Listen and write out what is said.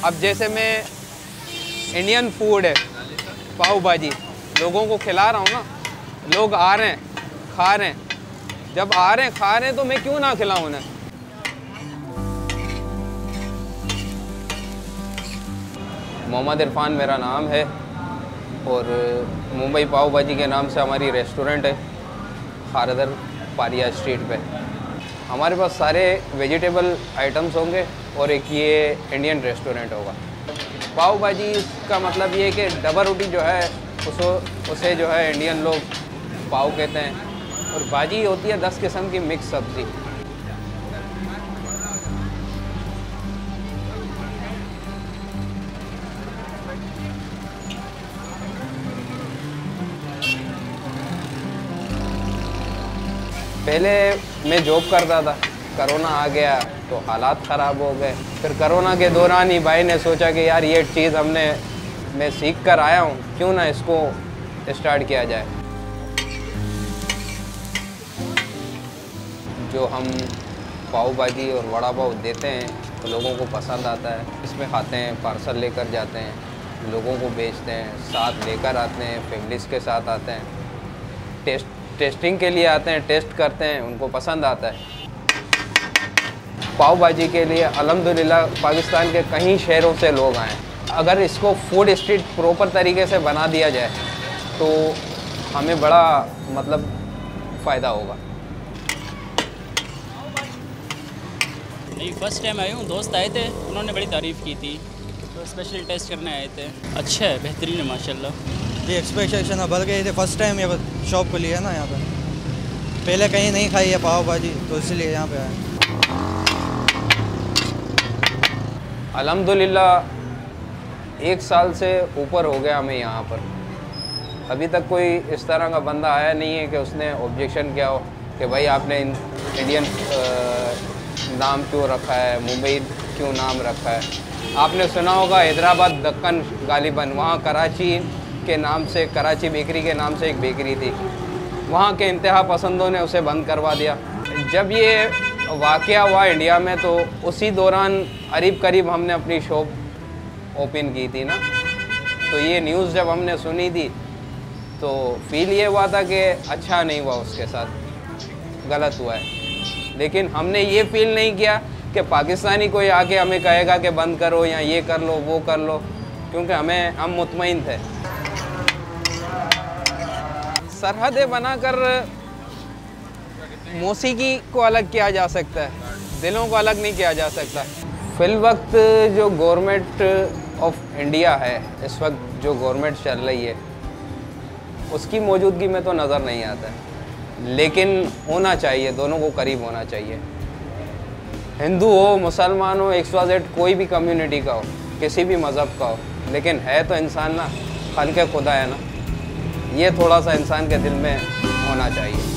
अब जैसे मैं इंडियन फूड है पाव भाजी लोगों को खिला रहा हूँ ना, लोग आ रहे हैं खा रहे हैं, जब आ रहे हैं खा रहे हैं तो मैं क्यों ना खिलाऊं उन्हें। मोहम्मद इरफान मेरा नाम है और मुंबई पाव भाजी के नाम से हमारी रेस्टोरेंट है खारदर पारिया स्ट्रीट पे। हमारे पास सारे वेजिटेबल आइटम्स होंगे और एक ये इंडियन रेस्टोरेंट होगा। पाव भाजी का मतलब ये है कि डबल रोटी जो है उसे जो है इंडियन लोग पाव कहते हैं और भाजी होती है 10 किस्म की मिक्स सब्ज़ी। पहले मैं जॉब करता था, कोरोना आ गया तो हालात ख़राब हो गए। फिर कोरोना के दौरान ही भाई ने सोचा कि यार ये चीज़ मैं सीख कर आया हूँ, क्यों ना इसको स्टार्ट किया जाए। जो हम पाव भाजी और वड़ा पाव देते हैं तो लोगों को पसंद आता है, इसमें खाते हैं, पार्सल लेकर जाते हैं, लोगों को बेचते हैं, साथ लेकर आते हैं, फैमिलीज़ के साथ आते हैं, टेस्टिंग के लिए आते हैं, टेस्ट करते हैं, उनको पसंद आता है। पाव भाजी के लिए अल्हम्दुलिल्लाह पाकिस्तान के कई शहरों से लोग आए। अगर इसको फूड स्ट्रीट प्रॉपर तरीके से बना दिया जाए तो हमें बड़ा मतलब फ़ायदा होगा। नहीं, फर्स्ट टाइम आई हूँ, दोस्त आए थे, उन्होंने बड़ी तारीफ़ की थी तो स्पेशल टेस्ट करने आए थे। अच्छा है, बेहतरीन है माशाल्लाह। जी एक्सपेक्टेशन अब बढ़ गई थी। फर्स्ट टाइम ये शॉप खुली है ना यहाँ पे, पहले कहीं नहीं खाई है पाव भाजी तो इसलिए यहाँ पे आए। अल्हम्दुलिल्लाह 1 साल से ऊपर हो गया हमें यहाँ पर। अभी तक कोई इस तरह का बंदा आया नहीं है कि उसने ऑब्जेक्शन किया हो कि भाई आपने इंडियन नाम क्यों रखा है, मुंबई क्यों नाम रखा है। आपने सुना होगा हैदराबाद दक्कन गालिबन, वहाँ कराची के नाम से, कराची बेकरी के नाम से एक बेकरी थी, वहाँ के इंतहा पसंदों ने उसे बंद करवा दिया। जब ये वाक़या हुआ इंडिया में तो उसी दौरान करीब हमने अपनी शॉप ओपन की थी ना, तो ये न्यूज़ जब हमने सुनी थी तो फील ये हुआ था कि अच्छा नहीं हुआ, उसके साथ गलत हुआ है। लेकिन हमने ये फील नहीं किया कि पाकिस्तानी कोई आके हमें कहेगा कि बंद करो या ये कर लो वो कर लो, क्योंकि हम मुतमईन थे। सरहदें बनाकर मौसीकी को अलग किया जा सकता है, दिलों को अलग नहीं किया जा सकता। फिलवक्त जो गवर्नमेंट ऑफ इंडिया है, इस वक्त जो गवर्नमेंट चल रही है, उसकी मौजूदगी में तो नज़र नहीं आता है, लेकिन होना चाहिए, दोनों को करीब होना चाहिए। हिंदू हो, मुसलमान हो, XYZ कोई भी कम्युनिटी का हो, किसी भी मज़हब का हो, लेकिन है तो इंसान ना, खल्क़े खुदा है ना, ये थोड़ा सा इंसान के दिल में होना चाहिए।